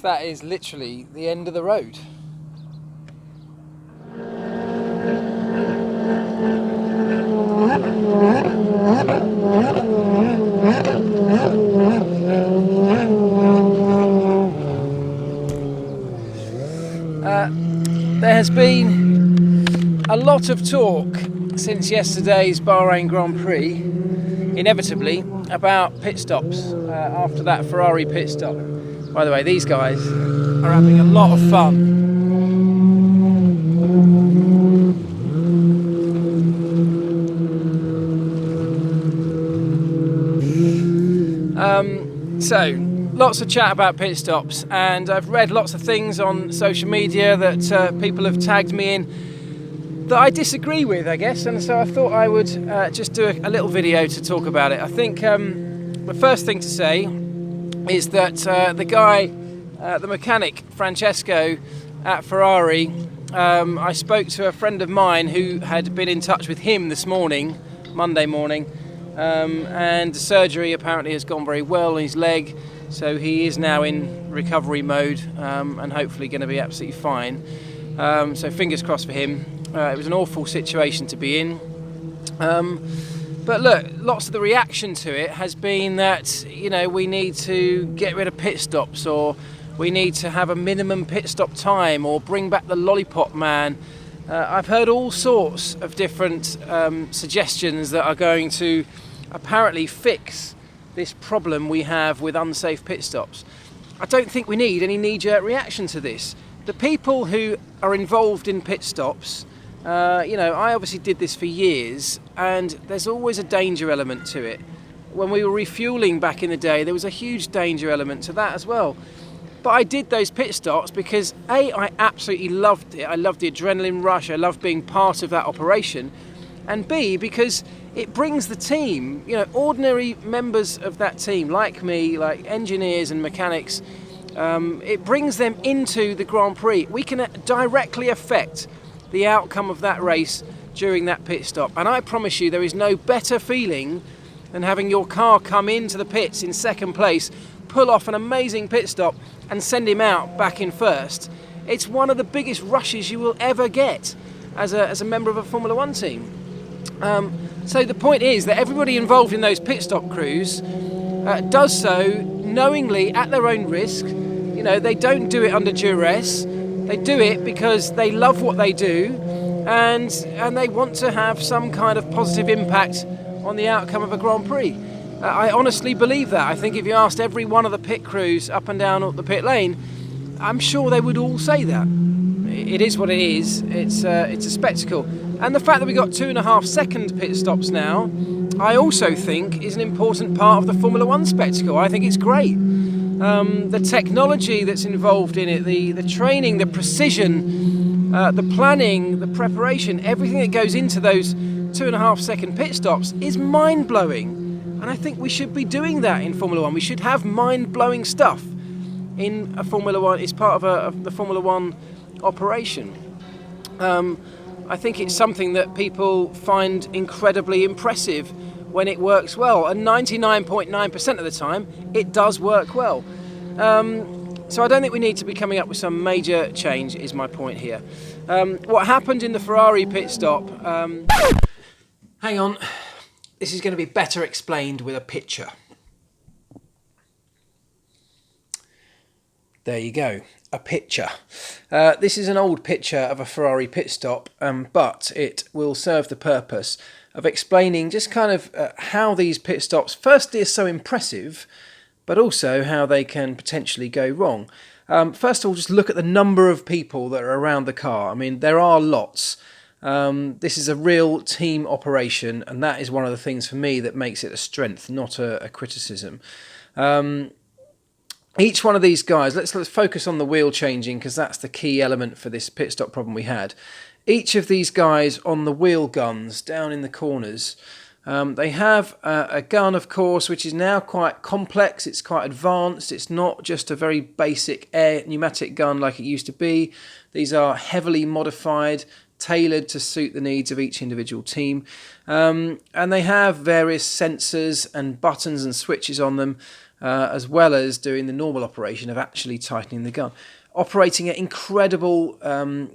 that is literally the end of the road. There has been a lot of talk since yesterday's Bahrain Grand Prix, inevitably, about pit stops after that Ferrari pit stop. By the way, these guys are having a lot of fun. So, lots of chat about pit stops, and I've read lots of things on social media that people have tagged me in that I disagree with, I guess, and so I thought I would just do a little video to talk about it. I think the first thing to say is that the guy, the mechanic Francesco at Ferrari, I spoke to a friend of mine who had been in touch with him this morning, Monday morning, and the surgery apparently has gone very well in his leg, so he is now in recovery mode and hopefully going to be absolutely fine. So fingers crossed for him. It was an awful situation to be in. But look, lots of the reaction to it has been that, you know, we need to get rid of pit stops, or we need to have a minimum pit stop time, or bring back the lollipop man. I've heard all sorts of different suggestions that are going to apparently fix this problem we have with unsafe pit stops. I don't think we need any knee-jerk reaction to this. The people who are involved in pit stops, you know, I obviously did this for years, and there's always a danger element to it. When we were refueling back in the day, there was a huge danger element to that as well. But I did those pit stops because A, I absolutely loved it. I loved the adrenaline rush. I loved being part of that operation. And B, because it brings the team, you know, ordinary members of that team, like me, like engineers and mechanics, it brings them into the Grand Prix. We can directly affect the outcome of that race during that pit stop. And I promise you, there is no better feeling than having your car come into the pits in second place, pull off an amazing pit stop and send him out back in first. It's one of the biggest rushes you will ever get as a member of a Formula One team. So the point is that everybody involved in those pit stop crews does so knowingly at their own risk. You know, they don't do it under duress. They do it because they love what they do, and they want to have some kind of positive impact on the outcome of a Grand Prix. I honestly believe that. I think if you asked every one of the pit crews up and down the pit lane, I'm sure they would all say that. It is what it is. It's a spectacle. And the fact that we got 2.5 second pit stops now, I also think is an important part of the Formula One spectacle. I think it's great. The technology that's involved in it, the training, the precision, the planning, the preparation, everything that goes into those 2.5 second pit stops is mind-blowing. And I think we should be doing that in Formula One. We should have mind-blowing stuff in a Formula One. It's part of the Formula One operation. I think it's something that people find incredibly impressive when it works well, and 99.9% of the time it does work well. So I don't think we need to be coming up with some major change, is my point here. What happened in the Ferrari pit stop, hang on, this is going to be better explained with a picture. There you go, a picture. This is an old picture of a Ferrari pit stop, but it will serve the purpose of explaining just kind of how these pit stops firstly are so impressive, but also how they can potentially go wrong. First of all, just look at the number of people that are around the car. I mean, there are lots. This is a real team operation, and that is one of the things for me that makes it a strength, not a criticism. Each one of these guys, let's focus on the wheel changing, because that's the key element for this pit stop problem we had. Each of these guys on the wheel guns down in the corners, they have a gun, of course, which is now quite complex. It's quite advanced. It's not just a very basic air pneumatic gun like it used to be. These are heavily modified, tailored to suit the needs of each individual team. And they have various sensors and buttons and switches on them. as well as doing the normal operation of actually tightening the gun. Operating at incredible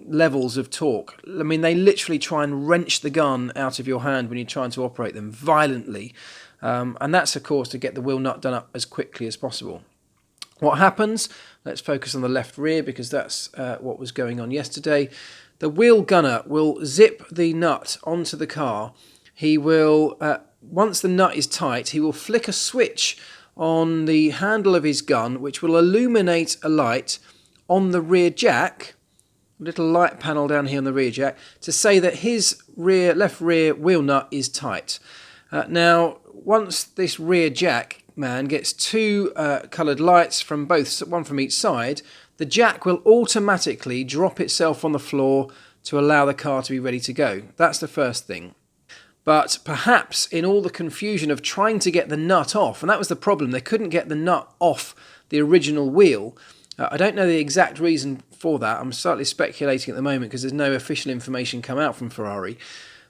levels of torque. I mean, they literally try and wrench the gun out of your hand when you're trying to operate them violently. And that's, of course, to get the wheel nut done up as quickly as possible. What happens? Let's focus on the left rear because that's what was going on yesterday. The wheel gunner will zip the nut onto the car. He will, once the nut is tight, he will flick a switch on the handle of his gun, which will illuminate a light on the rear jack, a little light panel down here on the rear jack, to say that his left rear wheel nut is tight. Now, once this rear jack man gets two coloured lights from both, one from each side, the jack will automatically drop itself on the floor to allow the car to be ready to go. That's the first thing. But perhaps in all the confusion of trying to get the nut off, and that was the problem, they couldn't get the nut off the original wheel. I don't know the exact reason for that. I'm slightly speculating at the moment because there's no official information come out from Ferrari.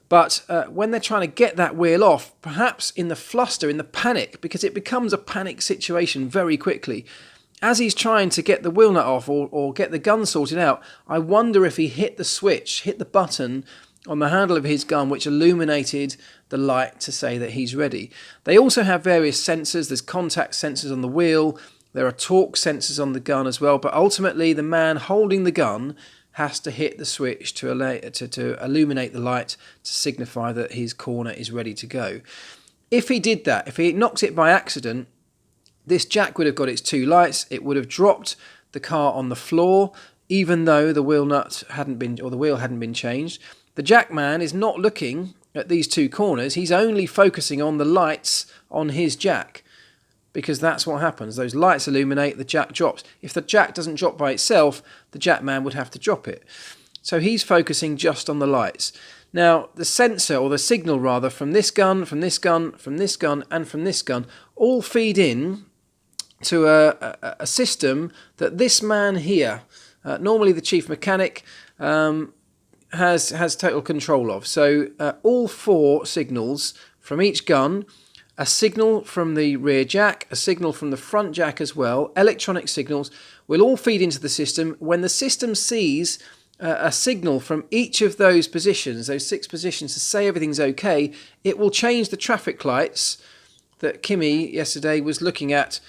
But when they're trying to get that wheel off, perhaps in the fluster, in the panic, because it becomes a panic situation very quickly, as he's trying to get the wheel nut off or get the gun sorted out, I wonder if he hit the switch, hit the button on the handle of his gun, which illuminated the light to say that he's ready. They also have various sensors. There's contact sensors on the wheel. There are torque sensors on the gun as well. But ultimately, the man holding the gun has to hit the switch to illuminate the light to signify that his corner is ready to go. If he did that, if he knocked it by accident, this jack would have got its two lights. It would have dropped the car on the floor, even though the wheel nut hadn't been, or the wheel hadn't been changed. The jack man is not looking at these two corners. He's only focusing on the lights on his jack, because that's what happens. Those lights illuminate, the jack drops. If the jack doesn't drop by itself, the jack man would have to drop it. So he's focusing just on the lights. Now, the sensor, or the signal rather, from this gun, from this gun, from this gun, and from this gun, all feed in to a system that this man here, normally the chief mechanic, has total control of. So all four signals from each gun, a signal from the rear jack, a signal from the front jack as well, electronic signals, will all feed into the system. When the system sees a signal from each of those positions, those 6 positions, to say everything's okay, it will change the traffic lights that Kimmy yesterday was looking at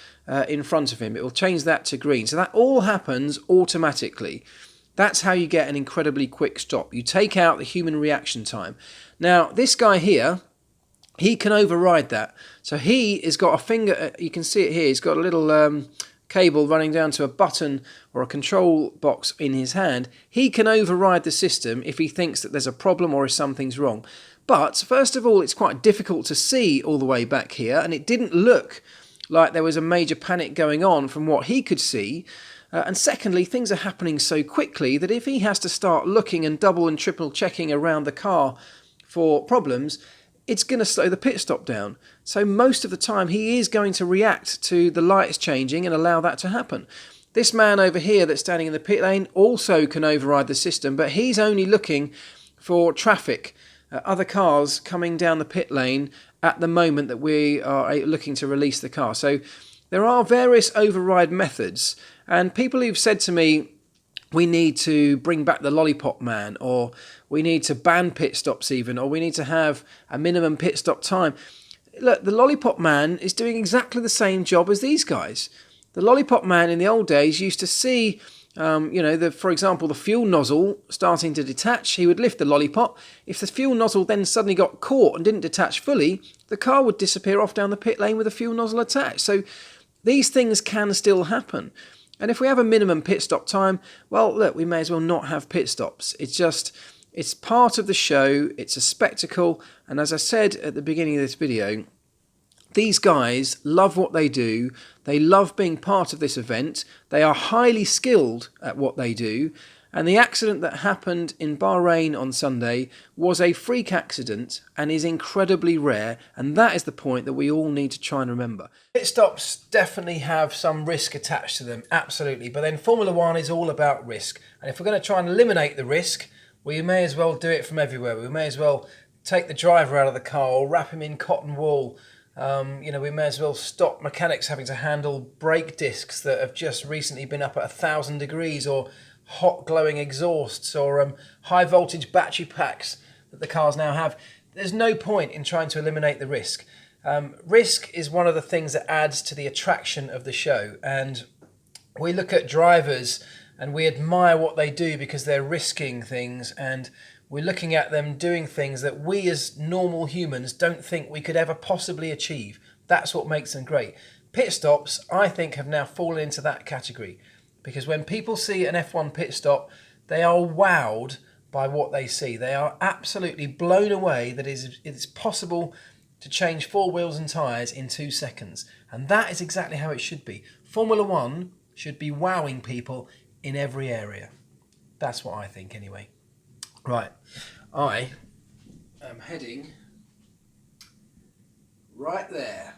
in front of him. It will change that to green. So that all happens automatically. That's how you get an incredibly quick stop. You take out the human reaction time. Now, this guy here, he can override that. So he has got a finger, you can see it here, he's got a little cable running down to a button or a control box in his hand. He can override the system if he thinks that there's a problem or if something's wrong. But first of all, it's quite difficult to see all the way back here, and it didn't look like there was a major panic going on from what he could see. And secondly, things are happening so quickly that if he has to start looking and double and triple checking around the car for problems, it's going to slow the pit stop down. So most of the time he is going to react to the lights changing and allow that to happen. This man over here that's standing in the pit lane also can override the system, but he's only looking for traffic, other cars coming down the pit lane at the moment that we are looking to release the car. So there are various override methods, and people who've said to me, we need to bring back the lollipop man, or we need to ban pit stops even, or we need to have a minimum pit stop time. Look, the lollipop man is doing exactly the same job as these guys. The lollipop man in the old days used to see, for example, the fuel nozzle starting to detach. He would lift the lollipop. If the fuel nozzle then suddenly got caught and didn't detach fully, the car would disappear off down the pit lane with the fuel nozzle attached. So these things can still happen. And if we have a minimum pit stop time, well, look, we may as well not have pit stops. It's part of the show. It's a spectacle. And as I said at the beginning of this video, these guys love what they do. They love being part of this event. They are highly skilled at what they do. And the accident that happened in Bahrain on Sunday was a freak accident and is incredibly rare. And that is the point that we all need to try and remember. Pit stops definitely have some risk attached to them, absolutely. But then Formula One is all about risk. And if we're going to try and eliminate the risk, we may as well do it from everywhere. We may as well take the driver out of the car or wrap him in cotton wool We may as well stop mechanics having to handle brake discs that have just recently been up at 1,000 degrees, or hot glowing exhausts, or high voltage battery packs that the cars now have. There's no point in trying to eliminate the risk. Risk is one of the things that adds to the attraction of the show, and we look at drivers and we admire what they do because they're risking things, and we're looking at them doing things that we as normal humans don't think we could ever possibly achieve. That's what makes them great. Pit stops, I think, have now fallen into that category, because when people see an F1 pit stop, they are wowed by what they see. They are absolutely blown away that it's possible to change 4 wheels and tyres in 2 seconds. And that is exactly how it should be. Formula One should be wowing people in every area. That's what I think anyway. Right, I am heading right there.